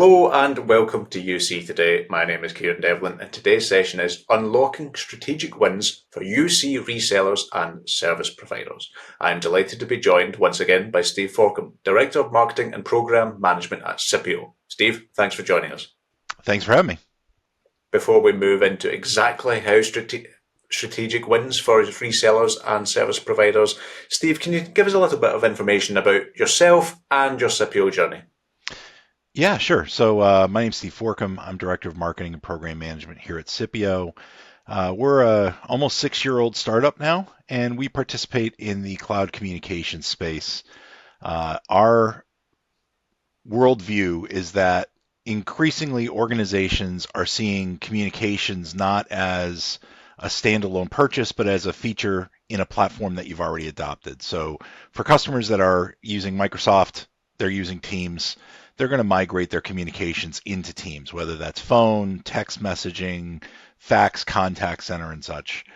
Hello and welcome to UC Today. My name is Kieran Devlin and today's session is Unlocking Strategic Wins for UC Resellers and Service Providers. I am delighted to be joined once again by Steve Forcum, Director of Marketing and Program Management at SIPPIO. Steve, thanks for joining us. Thanks for having me. Before we move into exactly how strategic wins for resellers and service providers, Steve, can you give us a little bit of information about yourself and your SIPPIO journey? Yeah, sure. So my name's Steve Forcum. I'm Director of Marketing and Program Management here at SIPPIO. We're a almost 6-year-old startup now, and we participate in the cloud communication space. Our worldview is that increasingly organizations are seeing communications not as a standalone purchase, but as a feature in a platform that you've already adopted. So for customers that are using Microsoft, they're using Teams, they're going to migrate their communications into Teams, whether that's phone, text messaging, fax, contact center, and such.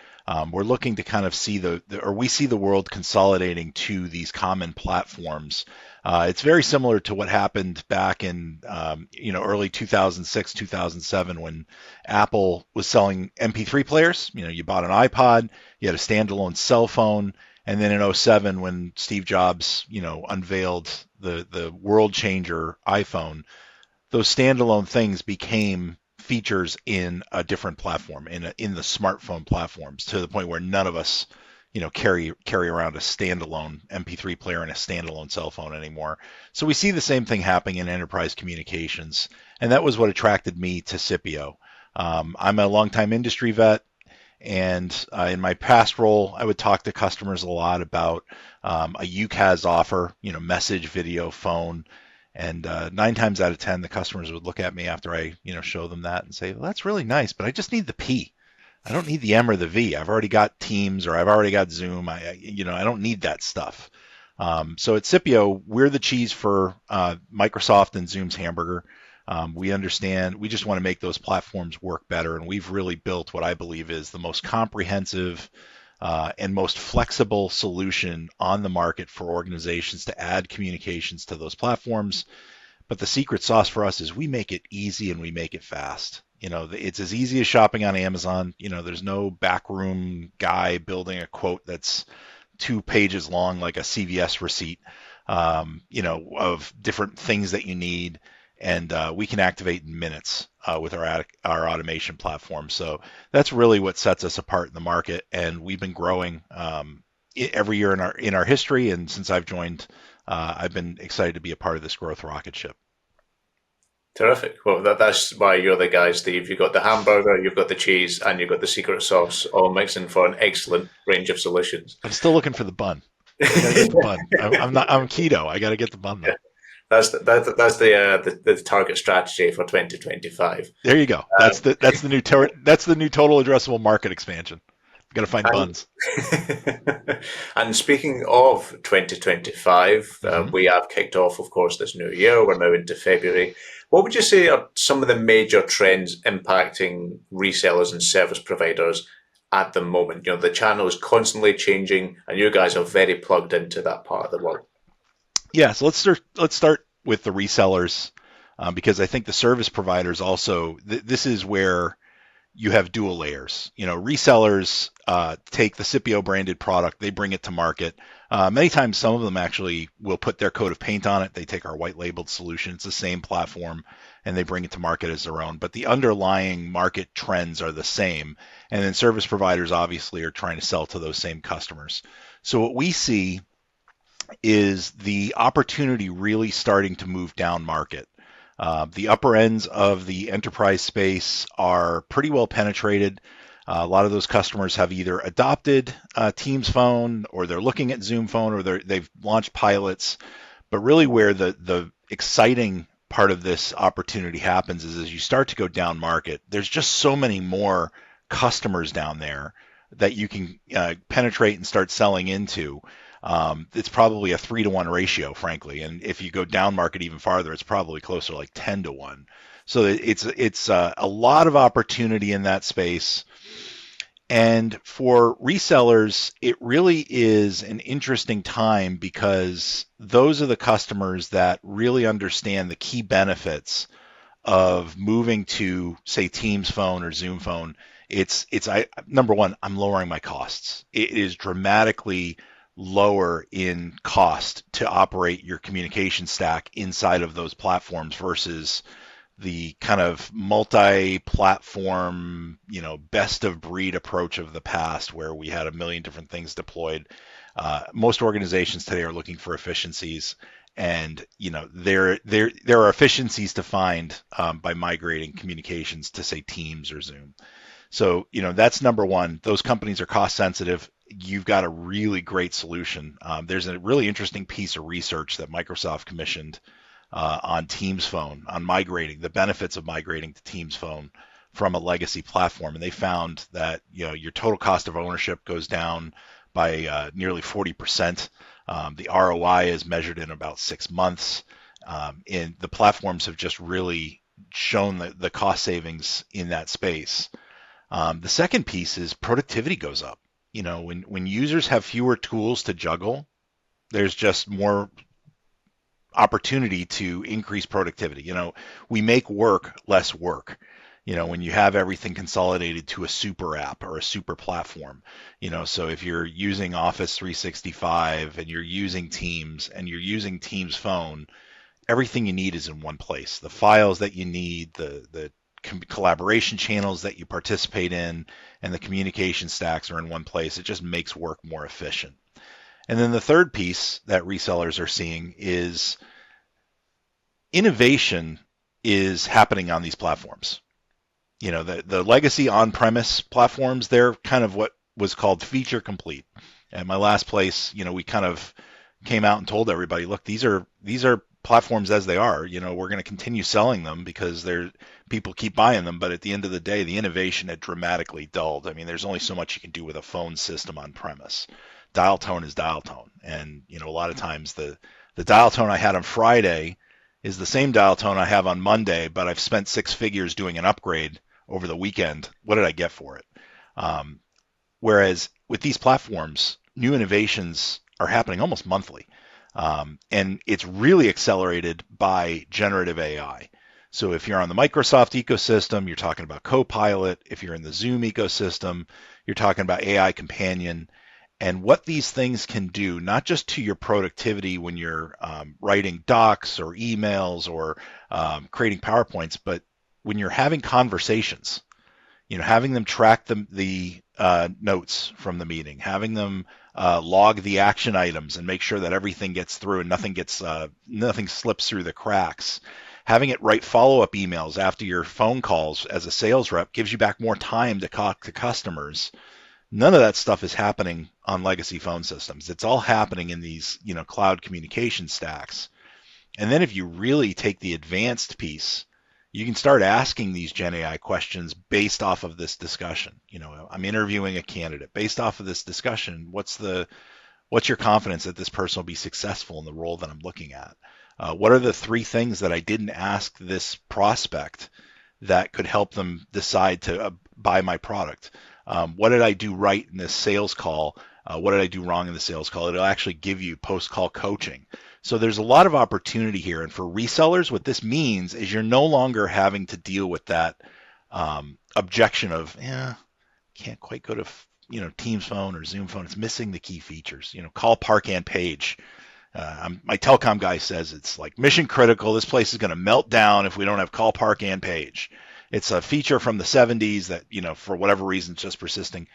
We're looking to kind of see we see the world consolidating to these common platforms. It's very similar to what happened back in early 2006, 2007 when Apple was selling MP3 players. You bought an iPod, you had a standalone cell phone, and then in '07 when Steve Jobs, unveiled the world changer iPhone, those standalone things became features in a different platform, in the smartphone platforms, to the point where none of us, carry around a standalone MP3 player and a standalone cell phone anymore. So we see the same thing happening in enterprise communications, and that was what attracted me to SIPPIO. I'm a longtime industry vet, and in my past role, I would talk to customers a lot about a UCaaS offer, message, video, phone. And 9 times out of 10, the customers would look at me after I, show them that and say, well, that's really nice, but I just need the P. I don't need the M or the V. I've already got Teams or I've already got Zoom. I don't need that stuff. So at SIPPIO, we're the cheese for Microsoft and Zoom's hamburger. We understand, we just want to make those platforms work better. And we've really built what I believe is the most comprehensive and most flexible solution on the market for organizations to add communications to those platforms. But the secret sauce for us is we make it easy and we make it fast. It's as easy as shopping on Amazon. There's no backroom guy building a quote that's 2 pages long, like a CVS receipt, of different things that you need. And we can activate in minutes with our automation platform. So that's really what sets us apart in the market. And we've been growing every year in our history. And since I've joined, I've been excited to be a part of this growth rocket ship. Terrific. Well, that's why you're the guy, Steve. You've got the hamburger, you've got the cheese, and you've got the secret sauce, all mixing for an excellent range of solutions. I'm still looking for the bun. I gotta get the bun. I'm keto. I gotta get the bun though. Yeah. That's the target strategy for 2025. There you go. That's the new total addressable market expansion. Got to find buns. And speaking of 2025, we have kicked off, of course, this new year. We're now into February. What would you say are some of the major trends impacting resellers and service providers at the moment? The channel is constantly changing, and you guys are very plugged into that part of the world. Yeah, so let's start with the resellers, because I think the service providers also, this is where you have dual layers. Resellers take the SIPPIO branded product, they bring it to market. Many times, some of them actually will put their coat of paint on it. They take our white labeled solution, it's the same platform, and they bring it to market as their own. But the underlying market trends are the same. And then service providers obviously are trying to sell to those same customers. So what we see is the opportunity really starting to move down market. The upper ends of the enterprise space are pretty well penetrated. A lot of those customers have either adopted Teams Phone, or they're looking at Zoom Phone, or they've launched pilots. But really where the exciting part of this opportunity happens is as you start to go down market, there's just so many more customers down there that you can penetrate and start selling into. It's probably a 3-to-1 ratio, frankly. And if you go down market even farther, it's probably closer to like 10-to-1. So it's a lot of opportunity in that space. And for resellers, it really is an interesting time because those are the customers that really understand the key benefits of moving to, say, Teams phone or Zoom phone, number one, I'm lowering my costs. It is dramatically lower in cost to operate your communication stack inside of those platforms versus the kind of multi-platform, best of breed approach of the past where we had a million different things deployed. Most organizations today are looking for efficiencies, and there are efficiencies to find by migrating communications to, say, Teams or Zoom. So that's number one. Those companies are cost sensitive. You've got a really great solution. There's a really interesting piece of research that Microsoft commissioned on Teams Phone, on migrating, the benefits of migrating to Teams Phone from a legacy platform. And they found that your total cost of ownership goes down by nearly 40%. The ROI is measured in about 6 months. And the platforms have just really shown the cost savings in that space. The second piece is productivity goes up. When users have fewer tools to juggle, there's just more opportunity to increase productivity. We make work less work. When you have everything consolidated to a super app or a super platform, so if you're using Office 365 and you're using Teams and you're using Teams Phone, everything you need is in one place. The files that you need, the collaboration channels that you participate in, and the communication stacks are in one place. It just makes work more efficient. And then the third piece that resellers are seeing is innovation is happening on these platforms. The legacy on-premise platforms, they're kind of what was called feature complete. At my last place, we kind of came out and told everybody, look, these are platforms as they are. We're going to continue selling them because people keep buying them, but at the end of the day, the innovation had dramatically dulled. I mean, there's only so much you can do with a phone system on premise. Dial tone is dial tone, and a lot of times the dial tone I had on Friday is the same dial tone I have on Monday, but I've spent 6 figures doing an upgrade over the weekend. What did I get for it? Whereas with these platforms, new innovations are happening almost monthly. And it's really accelerated by generative AI. So if you're on the Microsoft ecosystem, you're talking about Copilot. If you're in the Zoom ecosystem, you're talking about AI Companion. And what these things can do, not just to your productivity when you're writing docs or emails or creating PowerPoints, but when you're having conversations, having them track the notes from the meeting, having them log the action items and make sure that everything gets through and nothing slips through the cracks. Having it write follow-up emails after your phone calls as a sales rep gives you back more time to talk to customers. None of that stuff is happening on legacy phone systems. It's all happening in these, cloud communication stacks. And then if you really take the advanced piece, you can start asking these Gen AI questions based off of this discussion. I'm interviewing a candidate based off of this discussion. What's your confidence that this person will be successful in the role that I'm looking at? What are the 3 things that I didn't ask this prospect that could help them decide to buy my product? What did I do right in this sales call? What did I do wrong in the sales call? It'll actually give you post-call coaching. So there's a lot of opportunity here. And for resellers, what this means is you're no longer having to deal with that objection of, can't quite go to Teams Phone or Zoom Phone. It's missing the key features. Call, park, and page. My telecom guy says it's like mission critical. This place is going to melt down if we don't have call, park, and page. It's a feature from the 70s that, for whatever reason, it's just persisting.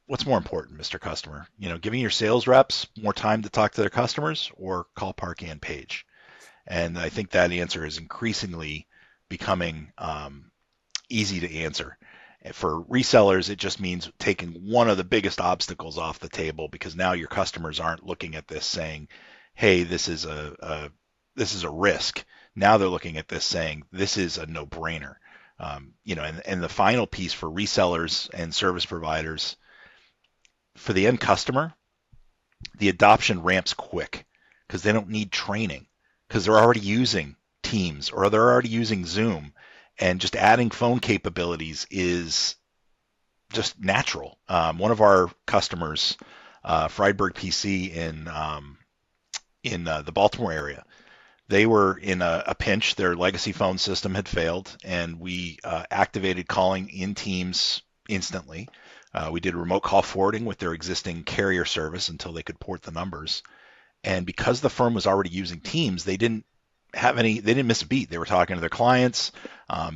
What's more important, Mr. Customer? Giving your sales reps more time to talk to their customers, or call, park, and page? And I think that answer is increasingly becoming easy to answer. For resellers, it just means taking one of the biggest obstacles off the table, because now your customers aren't looking at this saying, hey, this is a risk. Now they're looking at this saying, this is a no-brainer. And the final piece for resellers and service providers, for the end customer, the adoption ramps quick because they don't need training, because they're already using Teams or they're already using Zoom, and just adding phone capabilities is just natural. One of our customers, Friedberg PC in the Baltimore area, They were in a pinch. Their legacy phone system had failed, and we activated calling in Teams instantly. We did remote call forwarding with their existing carrier service until they could port the numbers. And because the firm was already using Teams, they didn't miss a beat. They were talking to their clients.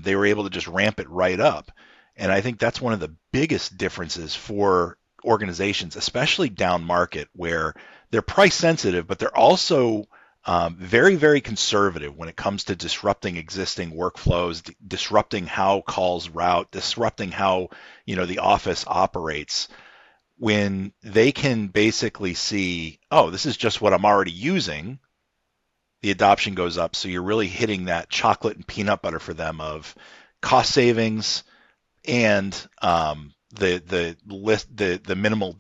They were able to just ramp it right up. And I think that's one of the biggest differences for organizations, especially down market, where they're price sensitive, but they're also very, very conservative when it comes to disrupting existing workflows, disrupting how calls route, disrupting how the office operates. When they can basically see, oh, this is just what I'm already using, the adoption goes up. So you're really hitting that chocolate and peanut butter for them of cost savings and the minimal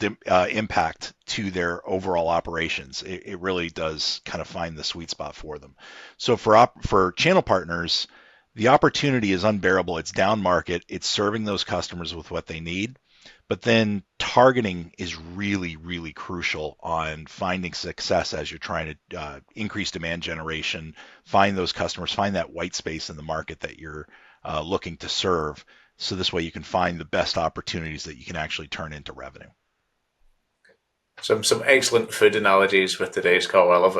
impact to their overall operations. It really does kind of find the sweet spot for them. So for channel partners, the opportunity is unbearable. It's down market. It's serving those customers with what they need. But then targeting is really, really crucial on finding success as you're trying to increase demand generation, find those customers, find that white space in the market that you're looking to serve. So this way you can find the best opportunities that you can actually turn into revenue. Some excellent food analogies with today's call. I love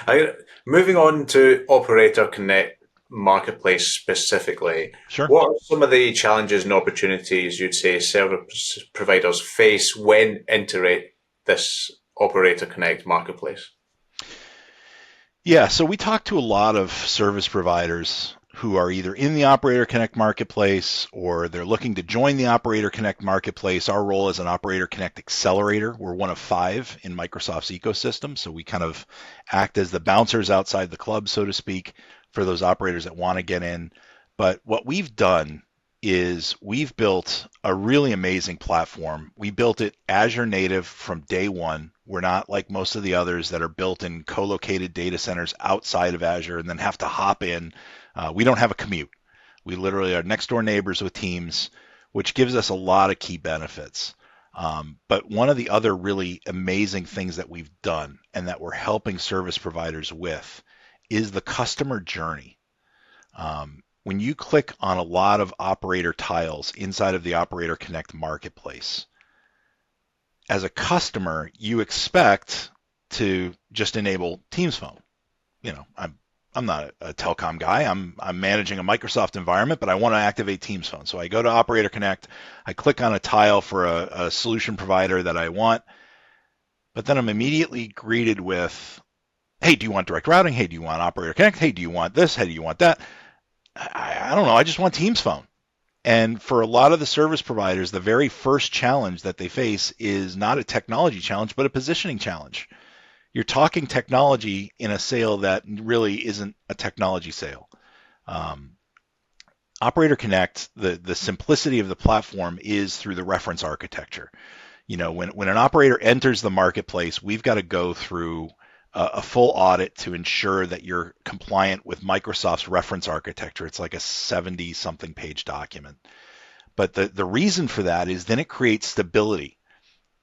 it. Moving on to Operator Connect Marketplace specifically, Sure. what are some of the challenges and opportunities you'd say service providers face when integrate this Operator Connect Marketplace? Yeah, so we talk to a lot of service providers who are either in the Operator Connect marketplace or they're looking to join the Operator Connect marketplace. Our role as an Operator Connect accelerator, we're one of 5 in Microsoft's ecosystem, so we kind of act as the bouncers outside the club, so to speak, for those operators that want to get in. But what we've done is we've built a really amazing platform. We built it Azure native from day one. We're not like most of the others that are built in co-located data centers outside of Azure and then have to hop in. We don't have a commute. We literally are next door neighbors with Teams, which gives us a lot of key benefits. But one of the other really amazing things that we've done and that we're helping service providers with is the customer journey. When you click on a lot of operator tiles inside of the Operator Connect marketplace, as a customer, you expect to just enable Teams phone. I'm not a telecom guy. I'm managing a Microsoft environment, but I want to activate Teams phone. So I go to Operator Connect, I click on a tile for a solution provider that I want, but then I'm immediately greeted with, hey, do you want direct routing? Hey, do you want Operator Connect? Hey, do you want this? Hey, do you want that? I don't know. I just want Teams phone. And for a lot of the service providers, the very first challenge that they face is not a technology challenge, but a positioning challenge. You're talking technology in a sale that really isn't a technology sale. Operator Connect, the simplicity of the platform is through the reference architecture. When an operator enters the marketplace, we've got to go through a full audit to ensure that you're compliant with Microsoft's reference architecture. It's like a 70-something page document. But the reason for that is then it creates stability.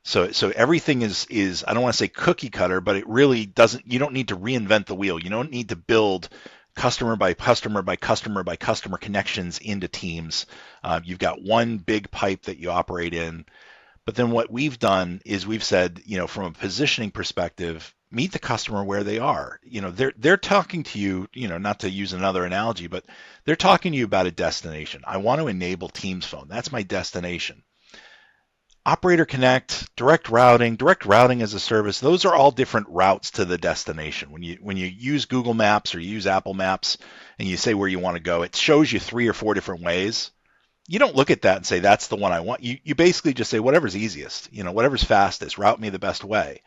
So everything is I don't want to say cookie cutter, but it really doesn't. You don't need to reinvent the wheel. You don't need to build customer by customer by customer by customer connections into Teams. You've got one big pipe that you operate in. But then what we've done is we've said, from a positioning perspective, meet the customer where they are. They're talking to you, not to use another analogy, but they're talking to you about a destination. I want to enable Teams phone. That's my destination. Operator Connect, direct routing as a service, those are all different routes to the destination. When you use Google Maps or you use Apple Maps and you say where you want to go, it shows you 3 or 4 different ways. You don't look at that and say, that's the one I want. You basically just say, whatever's easiest, whatever's fastest, route me the best way.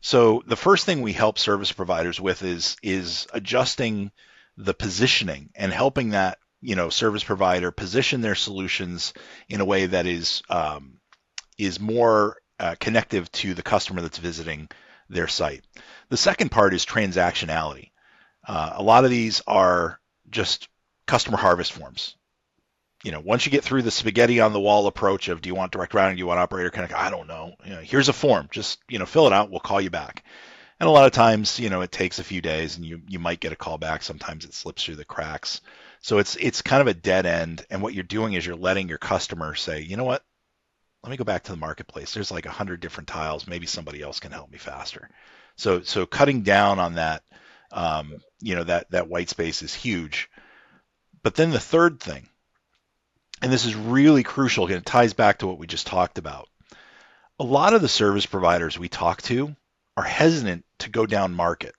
So the first thing we help service providers with is adjusting the positioning and helping that, service provider position their solutions in a way that is more connective to the customer that's visiting their site. The second part is transactionality. A lot of these are just customer harvest forms. Once you get through the spaghetti on the wall approach of, do you want direct routing? Do you want Operator Connect? I don't know. Here's a form. Just, fill it out. We'll call you back. And a lot of times, it takes a few days and you might get a call back. Sometimes it slips through the cracks. So it's kind of a dead end. And what you're doing is you're letting your customer say, you know what? Let me go back to the marketplace. There's like 100 different tiles. Maybe somebody else can help me faster. So cutting down on that, that white space is huge. But then the third thing, and this is really crucial, and it ties back to what we just talked about. A lot of the service providers we talk to are hesitant to go down market.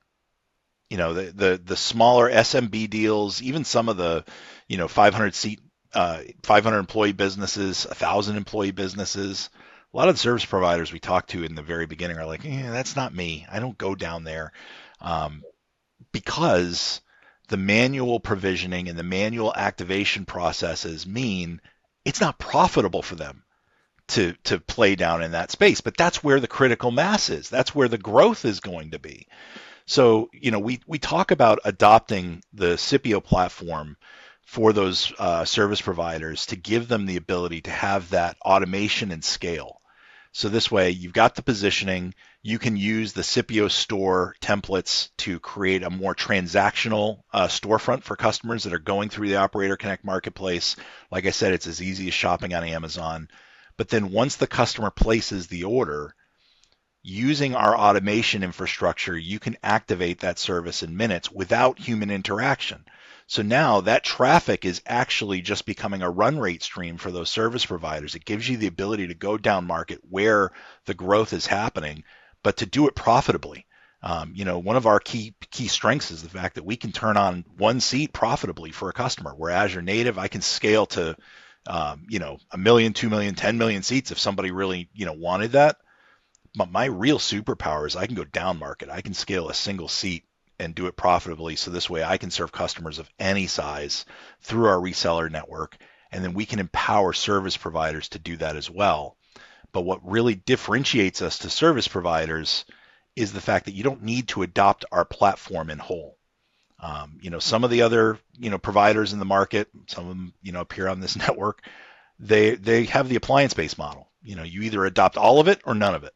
The smaller SMB deals, even some of the 500 seat 500 employee businesses, 1,000 employee businesses. A lot of the service providers we talk to in the very beginning are like, that's not me. I don't go down there, because the manual provisioning and the manual activation processes mean it's not profitable for them to play down in that space. But that's where the critical mass is. That's where the growth is going to be. So, we talk about adopting the SIPPIO platform for those service providers to give them the ability to have that automation and scale. So this way, you've got the positioning. You can use the SIPPIO store templates to create a more transactional storefront for customers that are going through the Operator Connect marketplace. Like I said, it's as easy as shopping on Amazon. But then once the customer places the order, using our automation infrastructure, you can activate that service in minutes without human interaction. So now that traffic is actually just becoming a run rate stream for those service providers. It gives you the ability to go down market where the growth is happening, but to do it profitably. One of our key strengths is the fact that we can turn on one seat profitably for a customer. We're Azure native. I can scale to, 1 million, 2 million, 10 million seats if somebody really, wanted that. But my real superpower is I can go down market. I can scale a single seat and do it profitably. So this way I can serve customers of any size through our reseller network. And then we can empower service providers to do that as well. But what really differentiates us to service providers is the fact that you don't need to adopt our platform in whole. Some of the other, providers in the market, some of them, appear on this network, they have the appliance-based model. You either adopt all of it or none of it.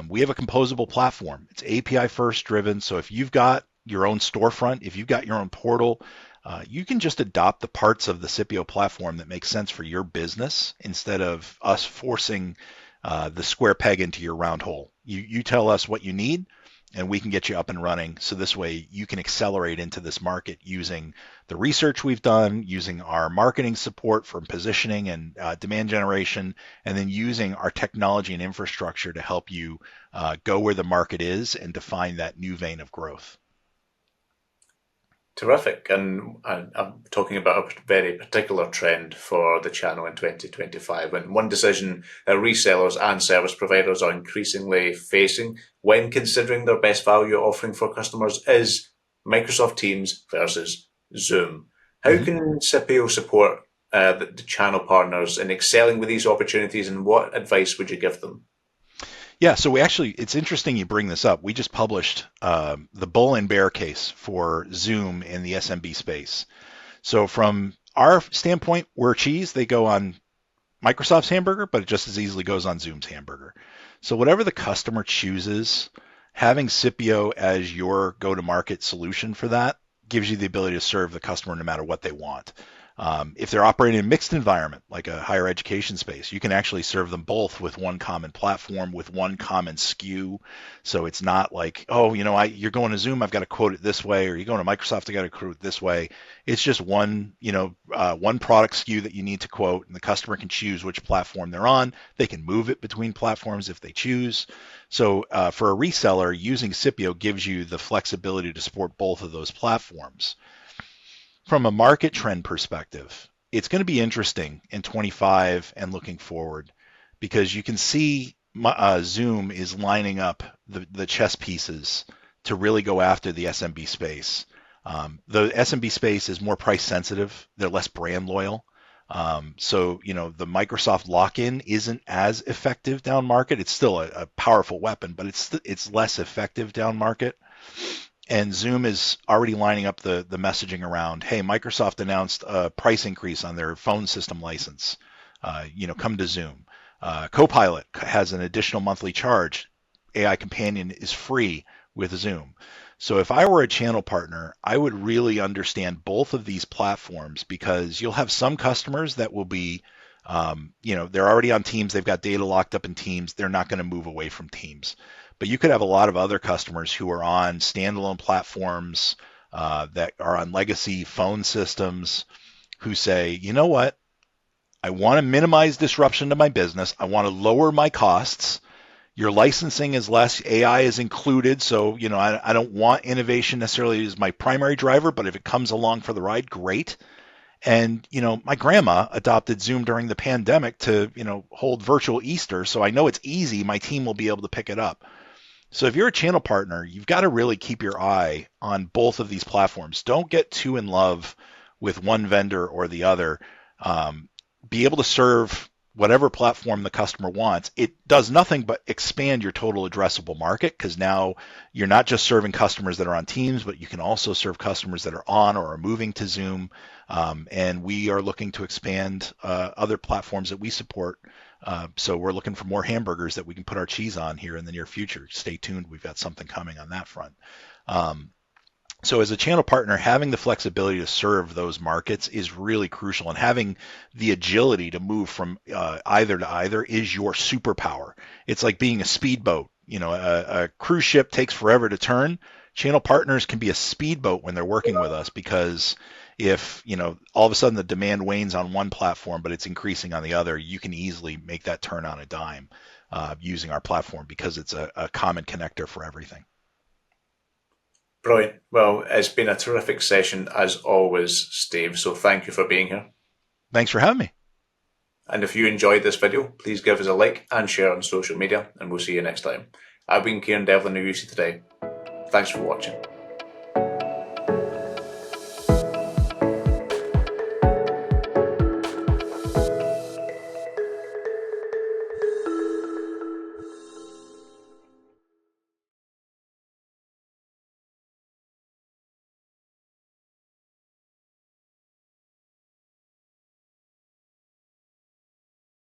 We have a composable platform. It's API first driven. So if you've got your own storefront, if you've got your own portal, you can just adopt the parts of the SIPPIO platform that make sense for your business instead of us forcing the square peg into your round hole. You tell us what you need and we can get you up and running. So this way you can accelerate into this market using the research we've done, using our marketing support from positioning and demand generation, and then using our technology and infrastructure to help you go where the market is and define that new vein of growth. Terrific. And I'm talking about a very particular trend for the channel in 2025. And one decision that resellers and service providers are increasingly facing when considering their best value offering for customers is Microsoft Teams versus Zoom. How Mm-hmm. can SIPPIO support the channel partners in excelling with these opportunities, and what advice would you give them? Yeah, so it's interesting you bring this up. We just published the bull and bear case for Zoom in the SMB space. So from our standpoint, we're cheese. They go on Microsoft's hamburger, but it just as easily goes on Zoom's hamburger. So whatever the customer chooses, having SIPPIO as your go-to-market solution for that gives you the ability to serve the customer no matter what they want. If they're operating in a mixed environment, like a higher education space, you can actually serve them both with one common platform, with one common SKU. So it's not like, oh, you're going to Zoom, I've got to quote it this way, or you're going to Microsoft, I got to quote it this way. It's just one product SKU that you need to quote, and the customer can choose which platform they're on. They can move it between platforms if they choose. So for a reseller, using SIPPIO gives you the flexibility to support both of those platforms. From a market trend perspective, it's going to be interesting in 25 and looking forward because you can see Zoom is lining up the chess pieces to really go after the SMB space. The SMB space is more price sensitive. They're less brand loyal. So the Microsoft lock-in isn't as effective down market. It's still a powerful weapon, but it's less effective down market. And Zoom is already lining up the messaging around, hey, Microsoft announced a price increase on their phone system license. Come to Zoom. Copilot has an additional monthly charge. AI Companion is free with Zoom. So if I were a channel partner, I would really understand both of these platforms, because you'll have some customers that will be, they're already on Teams, they've got data locked up in Teams, they're not going to move away from Teams. But you could have a lot of other customers who are on standalone platforms, that are on legacy phone systems, who say, you know what, I want to minimize disruption to my business, I want to lower my costs. Your licensing is less, AI is included, so I don't want innovation necessarily as my primary driver, but if it comes along for the ride, great. And my grandma adopted Zoom during the pandemic to hold virtual Easter, so I know it's easy. My team will be able to pick it up. So if you're a channel partner, you've got to really keep your eye on both of these platforms. Don't get too in love with one vendor or the other. Be able to serve whatever platform the customer wants. It does nothing but expand your total addressable market, because now you're not just serving customers that are on Teams, but you can also serve customers that are on or are moving to Zoom. And we are looking to expand other platforms that we support. So we're looking for more hamburgers that we can put our cheese on here in the near future. Stay tuned. We've got something coming on that front. So as a channel partner, having the flexibility to serve those markets is really crucial, and having the agility to move from either to either is your superpower. It's like being a speedboat. A cruise ship takes forever to turn. Channel partners can be a speedboat when they're working with us, because if all of a sudden the demand wanes on one platform but it's increasing on the other, you can easily make that turn on a dime using our platform, because it's a common connector for everything. Brilliant. Well, it's been a terrific session as always, Steve. So thank you for being here. Thanks for having me. And if you enjoyed this video, please give us a like and share on social media, and we'll see you next time. I've been Kieran Devlin of UC Today. Thanks for watching.